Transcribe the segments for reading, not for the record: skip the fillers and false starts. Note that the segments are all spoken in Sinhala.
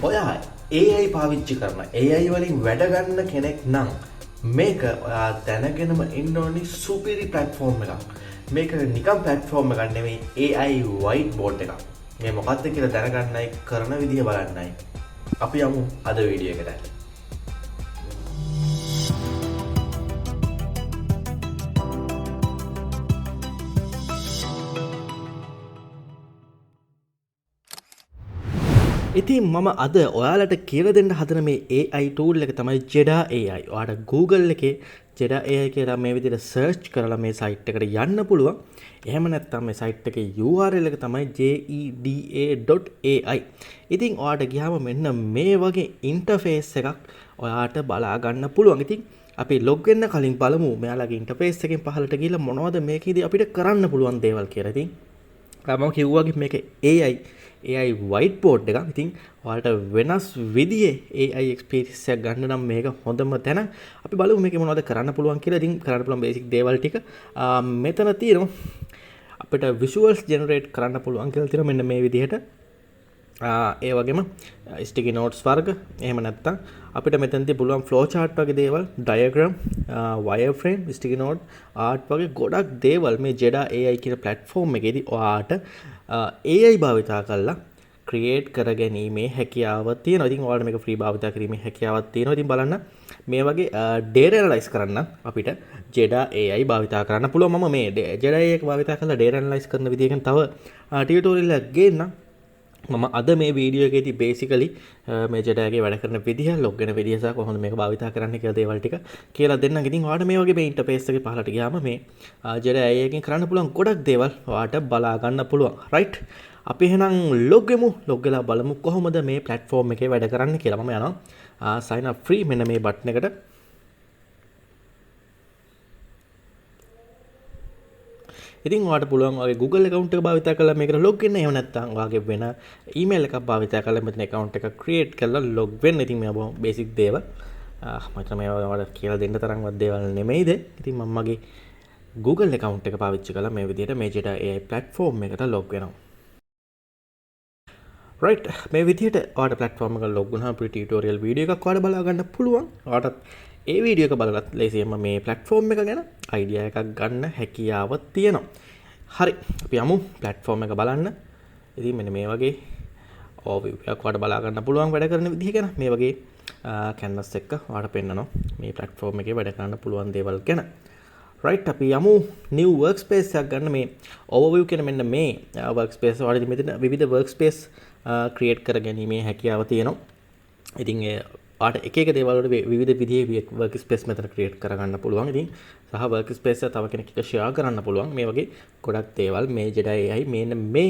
ඔයා AI පාවිච්චි කරන AI වලින් වැඩ ගන්න කෙනෙක් නම් මේක ඔයා දැනගෙනම ඉන්න ඕනි සුපිරි platform එකක්. මේක නිකම් platform එකක් නෙමෙයි AI whiteboard එකක්. මේ මොකක්ද කියලා දැනගන්නයි කරන විදිය බලන්නයි. අපි යමු අද වීඩියෝ එකට. ඉතින් මම අද ඔයාලට කියලා දෙන්න හදන මේ AI tool එක තමයි Jeda.ai. ඔයාලට Google එකේ Jeda.ai කියලා මේ විදිහට search කරලා මේ site එකට යන්න පුළුවන්. එහෙම නැත්නම් මේ site එකේ URL එක තමයි Jeda.ai. ඉතින් ඔයාලට ගියාම මෙන්න මේ වගේ interface එකක් ඔයාලට බලා ගන්න පුළුවන්. ඉතින් අපි log වෙන්න කලින් බලමු මෙයාලගේ interface එකෙන් පහළට ගිහලා මොනවද මේකේදී අපිට කරන්න පුළුවන් දේවල් කියලා. ඉතින් මම කිව්වාගේ මේක AI whiteboard එකක්. ඉතින් ඔයාලට වෙනස් විදිහේ AI experience එකක් ගන්න නම් මේක හොඳම තැන. අපි බලමු මේකේ මොනවද කරන්න පුළුවන් කියලා. ඉතින් කරන්න පුළුවන් basic දේවල් ටික මෙතන තියෙනවා. අපිට visuals generate කරන්න පුළුවන් කියලා තියෙනවා මෙන්න මේ විදිහට. ඒ වගේම sticky notes වර්ග එහෙම නැත්නම් අපිට මෙතනදී පුළුවන් flow chart වගේ දේවල්, diagram, wireframe, sticky note, art වගේ ගොඩක් දේවල් මේ Jeda.ai කියන platform එකේදී ඔයාට AI භාවිතා කරලා create කරගැනීමේ හැකියාව තියෙනවා. ඉතින් ඔයාලට මේක free භාවිතා කිරීමේ හැකියාවක් තියෙනවා. ඉතින් බලන්න මේ වගේ data analyze කරන්න අපිට Jeda.ai භාවිතා කරන්න පුළුවන්. මම මේ Jeda.ai එක භාවිතා කරලා data analyze කරන විදිහකින් තව tutorial එකක් ගේන්නම්. මම අද මේ වීඩියෝ එකේදී basically මේ Jeda එකේ වැඩ කරන විදිහ, log වෙන විදිහ සහ කොහොමද මේක භාවිතා කරන්න කියලා දේවල් ටික කියලා දෙන්නම්. ඉතින් ඔයාලට මේ වගේ මේ interface එකේ පහළට ගියාම මේ Jeda.ai එකෙන් කරන්න පුළුවන් ගොඩක් දේවල් ඔයාලට බලා ගන්න පුළුවන්. right? අපි එහෙනම් log වෙමු. log වෙලා බලමු කොහොමද මේ platform එකේ වැඩ කරන්න කියලා. මම යනවා sign up free මෙන්න මේ button එකට. ඉතින් ඔයාලට පුළුවන් ඔයාගේ Google account එක භාවිත කරලා මේකට log වෙන්න. එහෙම නැත්නම් ඔයාගේ වෙන email එකක් භාවිත කරලා මෙතන account එකක් create කරලා log වෙන්න. ඉතින් මේ basic දේවල් මම හිතනවා මේ ඔයාලට කියලා දෙන්න තරම්වත් දේවල් නෙමෙයිද. ඉතින් මම මගේ Google account එක පාවිච්චි කරලා මේ විදිහට මේ Jeda.ai platform එකට log වෙනවා. right, මේ විදිහට ඔයාලට platform එකට log වුණාම අපේ tutorial video එකක් ඔයාලට බලා ගන්න පුළුවන්. ඔයාලට ඒ වීඩියෝ එක බලලත් ලේසියෙන්ම මේ platform එක ගැන idea එකක් ගන්න හැකියාව තියෙනවා. හරි, අපි යමු platform එක බලන්න. ඉතින් මෙන්න මේ වගේ overview එකක් ඔයාලට බලා ගන්න පුළුවන් වැඩ කරන විදිහ ගැන. මේ වගේ canvas එක ඔයාලට පෙන්නනවා මේ platform එකේ වැඩ කරන්න පුළුවන් දේවල් ගැන. right, අපි යමු new workspace එකක් ගන්න. මේ overview කියන මෙන්න මේ workspace ඔයාලට මෙතන විවිධ workspace create කර ගැනීමේ හැකියාව තියෙනවා. ඉතින් ඔයාලට එක එක දේවල් වලට විවිධ විදිහේ workspace මෙතන create කරගන්න පුළුවන්. ඉතින් සහ workspace එක තව කෙනෙක් එක්ක share කරන්න පුළුවන්. මේ වගේ ගොඩක් දේවල් මේ Jeda.ai මේ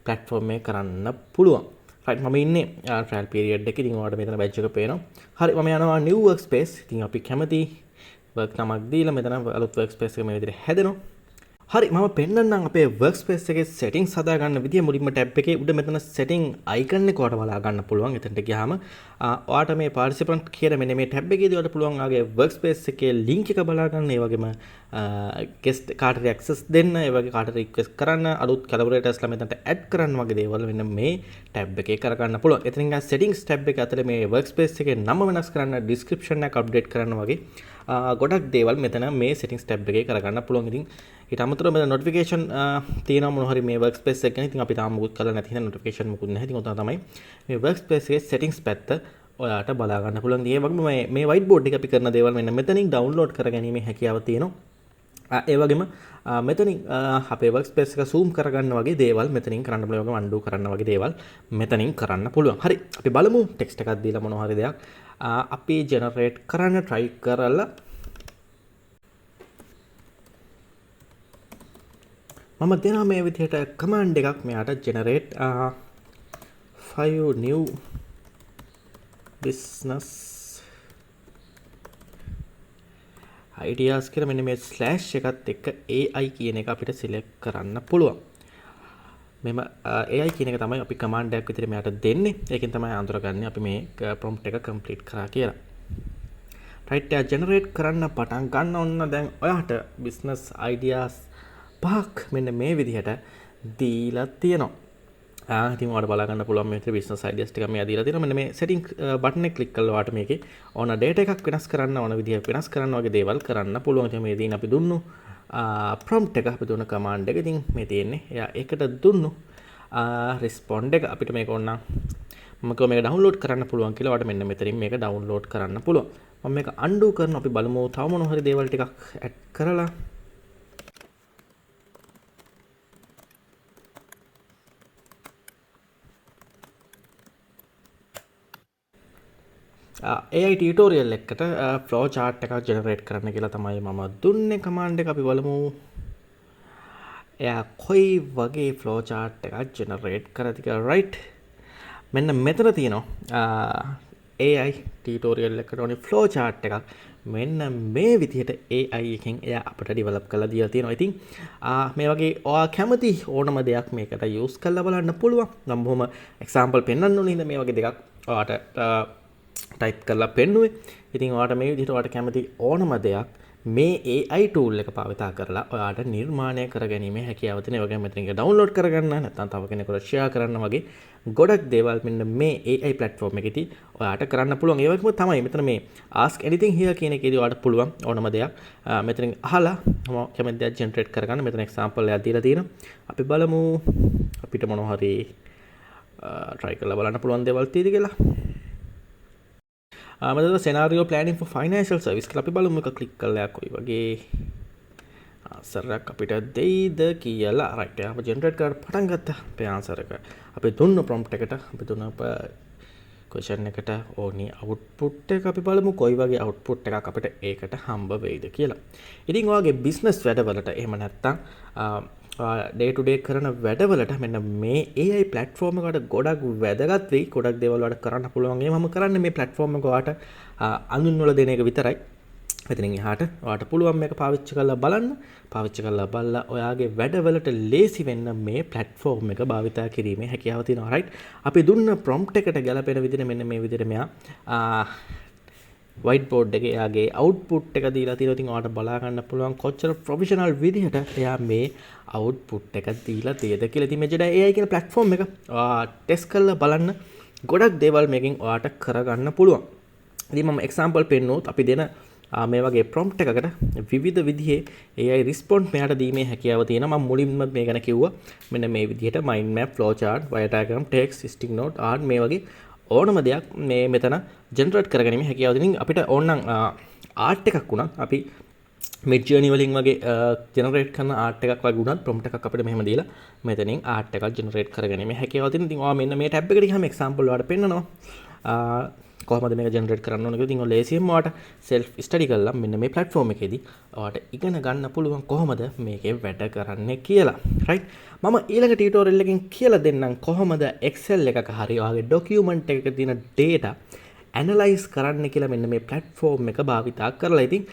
platform එකේ කරන්න පුළුවන්. right, මම ඉන්නේ trial period එකේ. ඉතින් ඔයාලට මෙතන badge එක පේනවා. හරි, මම යනවා new workspace. ඉතින් අපි කැමති work නමක් දීලා මෙතන අලුත් workspace එක මේ විදිහට හැදෙනවා. හරි, මම පෙන්නන්නම් අපේ workspace එකේ settings හදා ගන්න විදිය. මුලින්ම tab එකේ උඩ මෙතන setting icon එක ඔයාලට බලා ගන්න පුළුවන්. එතනට ගියාම ඔයාලට මේ participant කියන මෙන්න මේ tab එකේදී ඔයාලට පුළුවන් ආගේ workspace එකේ link එක බලා ගන්න. ඒ වගේම guest කාටට access දෙන්න, ඒ වගේ කාටට request කරන්න, අලුත් collaborators ලා මෙතනට add කරන්න වගේ දේවල් මෙන්න මේ tab එකේ කර ගන්න පුළුවන්. එතනින් ගා settings tab එක අතර මේ workspace එකේ නම වෙනස් කරන්න, description එක update කරන්න වගේ ගොඩක් දේවල් මෙතන මේ settings tab එකේ කරගන්න පුළුවන්. ඉතින් ඊට අමතරව මෙතන notification තියෙනවා මොන හරි මේ workspace එක ගැන. ඉතින් අපි තාම මුකුත් කරලා නැති හින්දා notification මුකුත් නැහැ. ඉතින් ඔතන තමයි මේ workspace එකේ settings පැත්ත ඔයාලට බලා ගන්න පුළුවන්. ඒ වගේම මේ whiteboard එක අපි කරන දේවල් මෙන්න මෙතනින් download කරගැනීමේ හැකියාව තියෙනවා. ඒ වගේම මෙතනින් අපේ workspace එක zoom කරගන්න වගේ දේවල් මෙතනින් කරන්න පුළුවන්. වගේම undo කරන්න වගේ දේවල් මෙතනින් කරන්න පුළුවන්. හරි, අපි බලමු text එකක් දීලා මොන හරි දෙයක් අපි generate කරන්න try කරලා මම දෙනවා මේ විදිහට command එකක් මෙයාට generate 5 new business ideas කියලා මෙන්න මේ slash එකත් එක්ක AI කියන එක අපිට select කරන්න පුළුවන්. මෙම AI කියන එක තමයි අපි command එකක් විදිහට මෙයාට දෙන්නේ. ඒකෙන් තමයි අඳුරගන්නේ අපි මේ prompt එක complete කරා කියලා. right, generate කරන්න පටන් ගන්න ඕන. දැන් ඔයාට business ideas පහක් මෙන්න මේ විදිහට දීලා තියෙනවා. ඉතින් ඔයාලට බලා ගන්න පුළුවන් මේ විදිහට business ideas ටික මේ දීලා තියෙනවා. මෙන්න මේ setting button එක click කරලා ඔයාලට මේකේ ඕන data එකක් වෙනස් කරන්න ඕන විදිහ වෙනස් කරන්න වගේ දේවල් කරන්න පුළුවන්. ඉතින් මේ දින අපි දුන්නු prompt එක අපි දුන්න command එක. ඉතින් මේ තියෙන්නේ එයා ඒකට දුන්නු respond එක අපිට මේක ඕන මම මේක download කරන්න පුළුවන් කියලා ඔයාලට මෙන්න මෙතනින් මේක download කරන්න පුළුවන්. මම මේක undo කරනවා. අපි බලමු තව මොන හරි දේවල් ටිකක් add කරලා AI tutorial එකට flow chart එකක් generate කරන්න කියලා තමයි මම දුන්නේ command එක. අපි බලමු එයා කොයි වගේ flow chart එකක් generate කරද කියලා. right මෙන්න මෙතන තියෙනවා AI tutorial එකට ඕනේ flow chart එකක්. මෙන්න මේ විදිහට AI එකෙන් එයා අපිට develop කරලා දීලා තියෙනවා. ඉතින් මේ වගේ ඔයා කැමති ඕනම දෙයක් මේකට use කරලා බලන්න පුළුවන්. නම් බොහොම example පෙන්වන්න ඕනේ නේද මේ වගේ දෙකක් ඔයාට type කරලා පෙන්නුවේ. ඉතින් ඔයාට මේ විදිහට ඔයාට කැමති ඕනම දෙයක් මේ AI tool එක පාවිතා කරලා ඔයාට නිර්මාණය කරගැනීමේ හැකියාව තියෙන. ඒ වගේම මෙතන එක download කරගන්න නැත්නම් තව කෙනෙකුට share කරන්න වගේ ගොඩක් දේවල් මෙන්න මේ AI platform එකේදී ඔයාට කරන්න පුළුවන්. ඒ වගේම තමයි මෙතන මේ ask anything here කියන එකේදී ඔයාට පුළුවන් ඕනම දෙයක් මෙතනින් අහලා කැමති දෙයක් generate කරගන්න. මෙතන example එකක් දීලා තියෙනවා. අපි බලමු අපිට මොනවා හරි try කරලා බලන්න පුළුවන් දේවල් තියෙද කියලා. මෙතන scenario planning for financial service කියලා අපි බලමු. එක click කරලා කොයි වගේ answer එකක් අපිට දෙයිද කියලා. right අපි generate කරලා පටන් ගත්තා. අපේ answer එක අපි දුන්න prompt එකට අපි දුන්න question එකට ඕනි output එක අපි බලමු කොයි වගේ output එකක් අපිට ඒකට හම්බ වෙයිද කියලා. ඉතින් ඔයාගේ business වැඩවලට එහෙම නැත්නම් day to day කරන වැඩවලට මෙන්න මේ AI platform එකට ගොඩක් වැදගත් වෙයි. ගොඩක් දේවල් වලට කරන්න පුළුවන්. ඒ මම කරන්නේ මේ platform එක ඔයාට අඳුන්වලා දෙන එක විතරයි. එතනින් එහාට ඔයාට පුළුවන් මේක පාවිච්චි කරලා බලන්න. පාවිච්චි කරලා බලලා ඔයාගේ වැඩවලට ලේසි වෙන්න මේ platform එක භාවිතා කිරීමේ හැකියාව තියෙනවා. right අපි දුන්න prompt එකට ගැලපෙන විදිහට මෙන්න මේ විදිහට මෙයා whiteboard එකේ එයාගේ output එක දීලා තියෙනවා. ඉතින් ඔයාලට බලා ගන්න පුළුවන් කොච්චර professional විදිහට එයා මේ output එක දීලා තියෙද කියලා. ඉතින් මේ Jeda.ai කියන platform එක test කරලා බලන්න ගොඩක් දේවල් මේකෙන් ඔයාට කරගන්න පුළුවන්. ඉතින් මම example පෙන්නුවොත් අපි දෙන මේ වගේ prompt එකකට විවිධ විදිහේ AI response මෙයාට දීමේ හැකියාව තියෙනවා. මම මුලින්ම මේ ගැන කිව්වා. මෙන්න මේ විදිහට mind map, flow chart, wire diagram, text, stick note, art මේ වගේ ඕනම දෙයක් මේ මෙතන generate කරගැනීමේ හැකියාව තියෙනවා. අපිට ඕනනම් art එකක් වුණත් අපි midjourney වලින් වගේ generate කරන art එකක් වගේ වුණත් prompt එකක් අපිට මෙහෙම දීලා මෙතනින් art එකක් generate කරගැනීමේ හැකියාව තියෙනවා. ඉතින් ඔයා මෙන්න මේ tab එකට ගියාම example වලට පෙන්නනවා. කොහොමද මේක ජෙනරේට් කරන්න ඕන කියලා. ඉතින් ඔය ලේසියෙන්ම ඔයාට self study කරලා මෙන්න මේ platform එකේදී ඔයාට ඉගෙන ගන්න පුළුවන් කොහොමද මේකේ වැඩ කරන්නේ කියලා. right මම ඊළඟ tutorial එකකින් කියලා දෙන්නම් කොහොමද Excel එකක හරි ඔයාගේ document එකක තියෙන data analyze කරන්න කියලා මෙන්න මේ platform එක භාවිතා කරලා. ඉතින්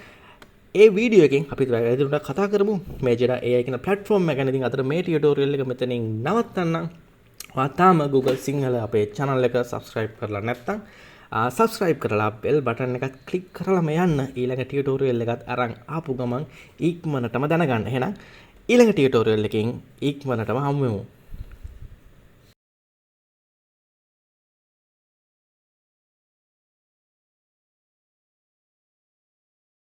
ඒ වීඩියෝ එකෙන් අපි වැඩිදුරටත් කතා කරමු මේ Jeda.ai කියන platform එක ගැන. ඉතින් අතර මේ tutorial එක මෙතනින් නවත්තන්නම්. ඔයා තාම Google සිංහල අපේ channel එක subscribe කරලා නැත්නම් subscribe කරලා bell button එකත් click කරලාම යන්න. ඊළඟ tutorial එකත් අරන් ආපු ගමන් ඉක්මනටම දැනගන්න. එහෙනම් ඊළඟ tutorial එකකින් ඉක්මනටම හමු වෙමු.